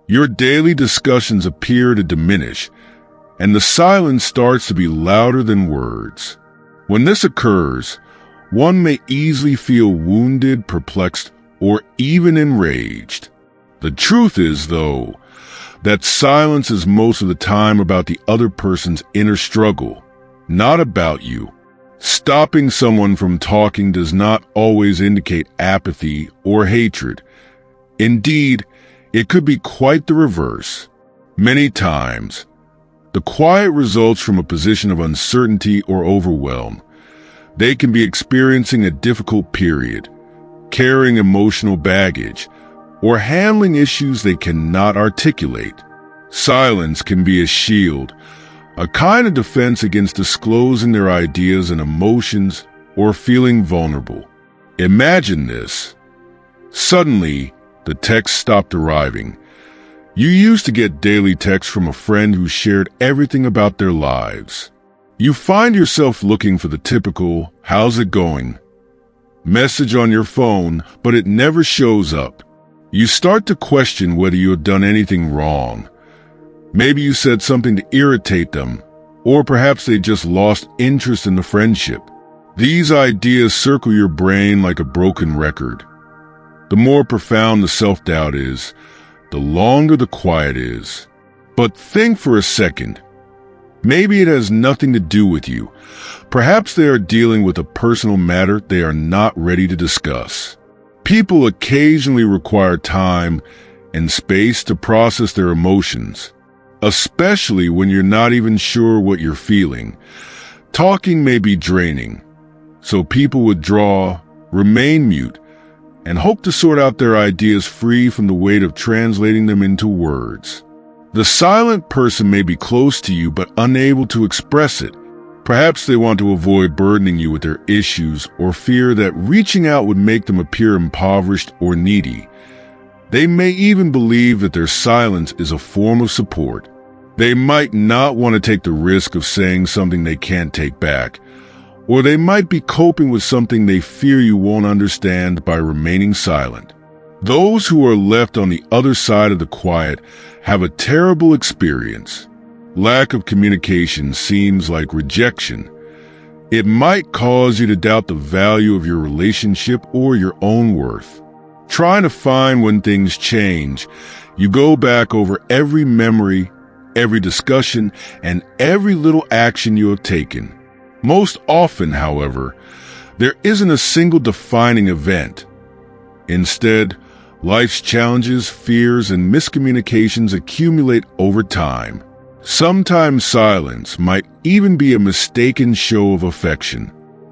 Your daily discussions appear to diminish, and the silence starts to be louder than words. When this occurs, one may easily feel wounded, perplexed, or even enraged. The truth is, though, that silence is most of the time about the other person's inner struggle, not about you. Stopping someone from talking does not always indicate apathy or hatred. Indeed, it could be quite the reverse. Many times, the quiet results from a position of uncertainty or overwhelm. They can be experiencing a difficult period, carrying emotional baggage, or handling issues they cannot articulate. Silence can be a shield, a kind of defense against disclosing their ideas and emotions or feeling vulnerable. Imagine this. Suddenly, the texts stopped arriving. You used to get daily texts from a friend who shared everything about their lives. You find yourself looking for the typical, "How's it going?" message on your phone, but it never shows up. You start to question whether you have done anything wrong. Maybe you said something to irritate them, or perhaps they just lost interest in the friendship. These ideas circle your brain like a broken record. The more profound the self-doubt is, the longer the quiet is. But think for a second. Maybe it has nothing to do with you. Perhaps they are dealing with a personal matter they are not ready to discuss. People occasionally require time and space to process their emotions, especially when you're not even sure what you're feeling. Talking may be draining, so people withdraw, remain mute, and hope to sort out their ideas free from the weight of translating them into words. The silent person may be close to you but unable to express it. Perhaps they want to avoid burdening you with their issues or fear that reaching out would make them appear impoverished or needy. They may even believe that their silence is a form of support. They might not want to take the risk of saying something they can't take back, or they might be coping with something they fear you won't understand by remaining silent. Those who are left on the other side of the quiet have a terrible experience. Lack of communication seems like rejection. It might cause you to doubt the value of your relationship or your own worth. Trying to find when things change, you go back over every memory, every discussion, and every little action you have taken. Most often, however, there isn't a single defining event. Instead, life's challenges, fears, and miscommunications accumulate over time. Sometimes silence might even be a mistaken show of affection.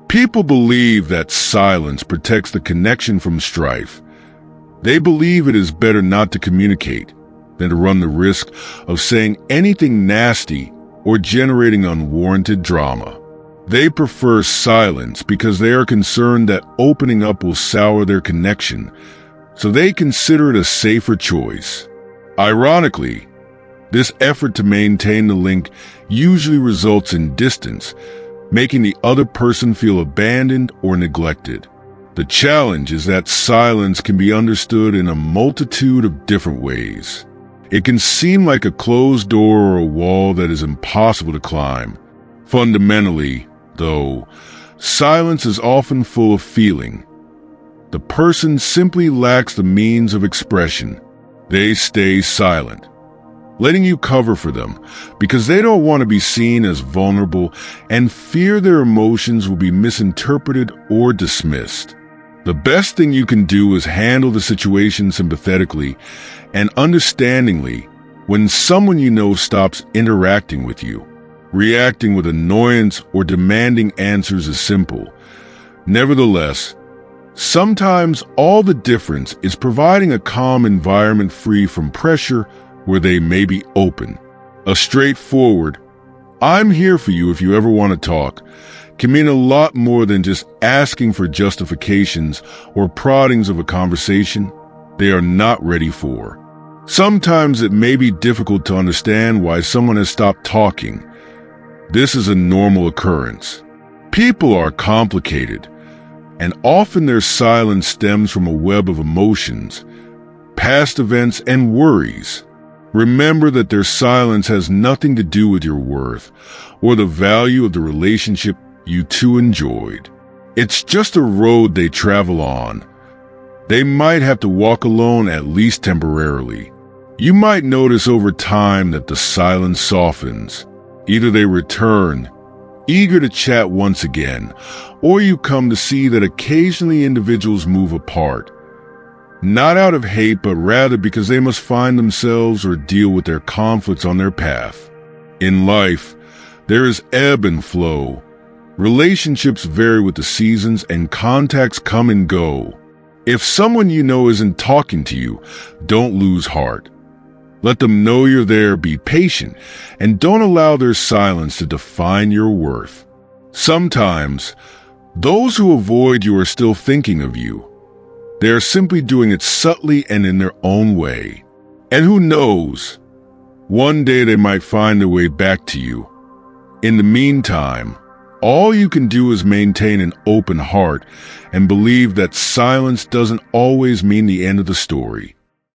People believe that silence protects the connection from strife. They believe it is better not to communicate than to run the risk of saying anything nasty or generating unwarranted drama. They prefer silence because they are concerned that opening up will sour their connection, so they consider it a safer choice. Ironically, this effort to maintain the link usually results in distance, making the other person feel abandoned or neglected. The challenge is that silence can be understood in a multitude of different ways. It can seem like a closed door or a wall that is impossible to climb. Fundamentally, though, silence is often full of feeling. The person simply lacks the means of expression. They stay silent, letting you cover for them because they don't want to be seen as vulnerable and fear their emotions will be misinterpreted or dismissed. The best thing you can do is handle the situation sympathetically and understandingly when someone you know stops interacting with you. Reacting with annoyance or demanding answers is simple. Nevertheless, sometimes all the difference is providing a calm environment free from pressure where they may be open. A straightforward, "I'm here for you if you ever want to talk," can mean a lot more than just asking for justifications or proddings of a conversation they are not ready for. Sometimes it may be difficult to understand why someone has stopped talking. This is a normal occurrence. People are complicated, and often their silence stems from a web of emotions, past events, and worries. Remember that their silence has nothing to do with your worth or the value of the relationship you two enjoyed. It's just a road they travel on. They might have to walk alone, at least temporarily. You might notice over time that the silence softens. Either they return, eager to chat once again, or you come to see that occasionally individuals move apart. Not out of hate, but rather because they must find themselves or deal with their conflicts on their path. In life, there is ebb and flow. Relationships vary with the seasons and contacts come and go. If someone you know isn't talking to you, don't lose heart. Let them know you're there, be patient, and don't allow their silence to define your worth. Sometimes, those who avoid you are still thinking of you. They are simply doing it subtly and in their own way. And who knows, one day they might find their way back to you. In the meantime, all you can do is maintain an open heart and believe that silence doesn't always mean the end of the story.